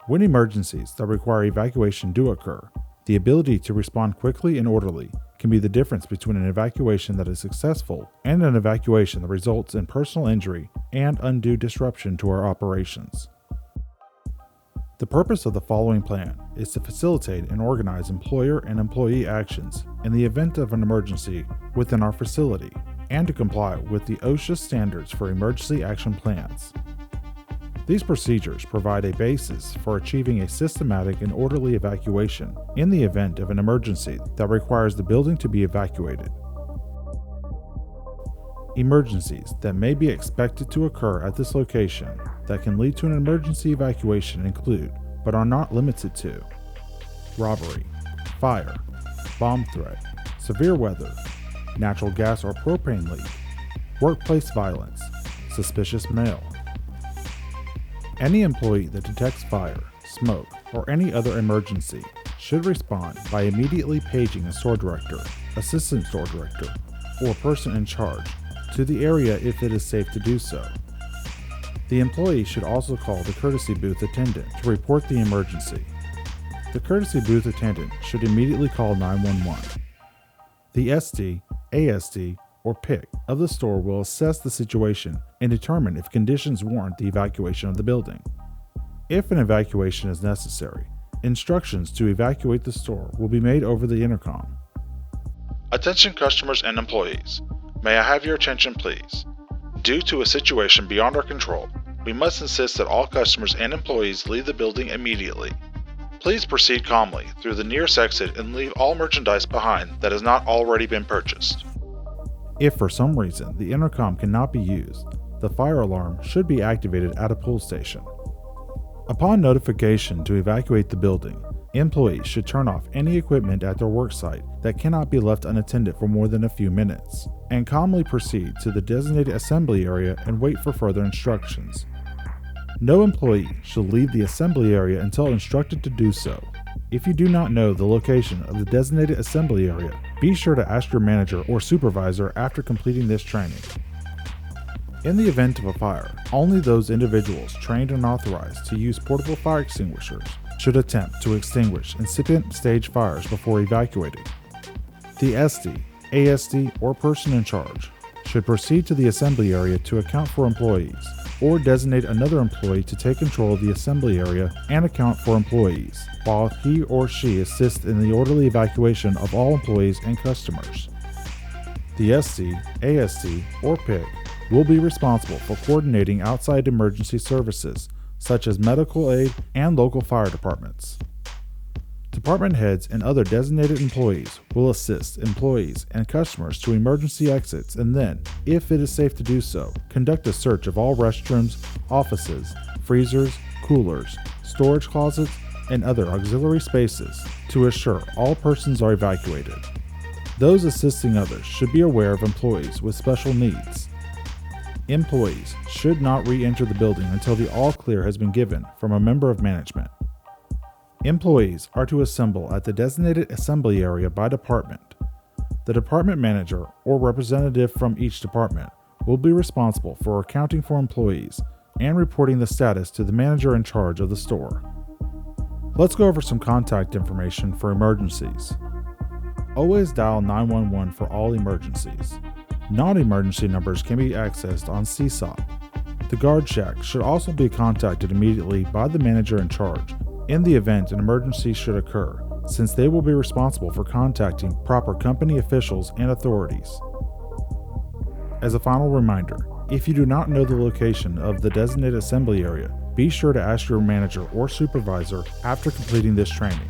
When emergencies that require evacuation do occur, the ability to respond quickly and orderly can be the difference between an evacuation that is successful and an evacuation that results in personal injury and undue disruption to our operations. The purpose of the following plan is to facilitate and organize employer and employee actions in the event of an emergency within our facility and to comply with the OSHA standards for emergency action plans. These procedures provide a basis for achieving a systematic and orderly evacuation in the event of an emergency that requires the building to be evacuated. Emergencies that may be expected to occur at this location that can lead to an emergency evacuation include, but are not limited to, robbery, fire, bomb threat, severe weather, natural gas or propane leak, workplace violence, suspicious mail. Any employee that detects fire, smoke, or any other emergency should respond by immediately paging a store director, assistant store director, or person in charge to the area if it is safe to do so. The employee should also call the courtesy booth attendant to report the emergency. The courtesy booth attendant should immediately call 911. The SD, ASD, or PIC of the store will assess the situation and determine if conditions warrant the evacuation of the building. If an evacuation is necessary, instructions to evacuate the store will be made over the intercom. Attention customers and employees. May I have your attention please? Due to a situation beyond our control, we must insist that all customers and employees leave the building immediately. Please proceed calmly through the nearest exit and leave all merchandise behind that has not already been purchased. If for some reason the intercom cannot be used, the fire alarm should be activated at a pull station. Upon notification to evacuate the building, employees should turn off any equipment at their worksite that cannot be left unattended for more than a few minutes, and calmly proceed to the designated assembly area and wait for further instructions. No employee should leave the assembly area until instructed to do so. If you do not know the location of the designated assembly area, be sure to ask your manager or supervisor after completing this training. In the event of a fire, only those individuals trained and authorized to use portable fire extinguishers should attempt to extinguish incipient stage fires before evacuating. The SD, ASD, or person in charge should proceed to the assembly area to account for employees, or designate another employee to take control of the assembly area and account for employees, while he or she assists in the orderly evacuation of all employees and customers. The SD, ASD, or PIC will be responsible for coordinating outside emergency services, such as medical aid and local fire departments. Department heads and other designated employees will assist employees and customers to emergency exits and then, if it is safe to do so, conduct a search of all restrooms, offices, freezers, coolers, storage closets, and other auxiliary spaces to assure all persons are evacuated. Those assisting others should be aware of employees with special needs. Employees should not re-enter the building until the all clear has been given from a member of management. Employees are to assemble at the designated assembly area by department. The department manager or representative from each department will be responsible for accounting for employees and reporting the status to the manager in charge of the store. Let's go over some contact information for emergencies. Always dial 911 for all emergencies. Non-emergency numbers can be accessed on CSOP. The guard shack should also be contacted immediately by the manager in charge in the event an emergency should occur, since they will be responsible for contacting proper company officials and authorities. As a final reminder, if you do not know the location of the designated assembly area, be sure to ask your manager or supervisor after completing this training.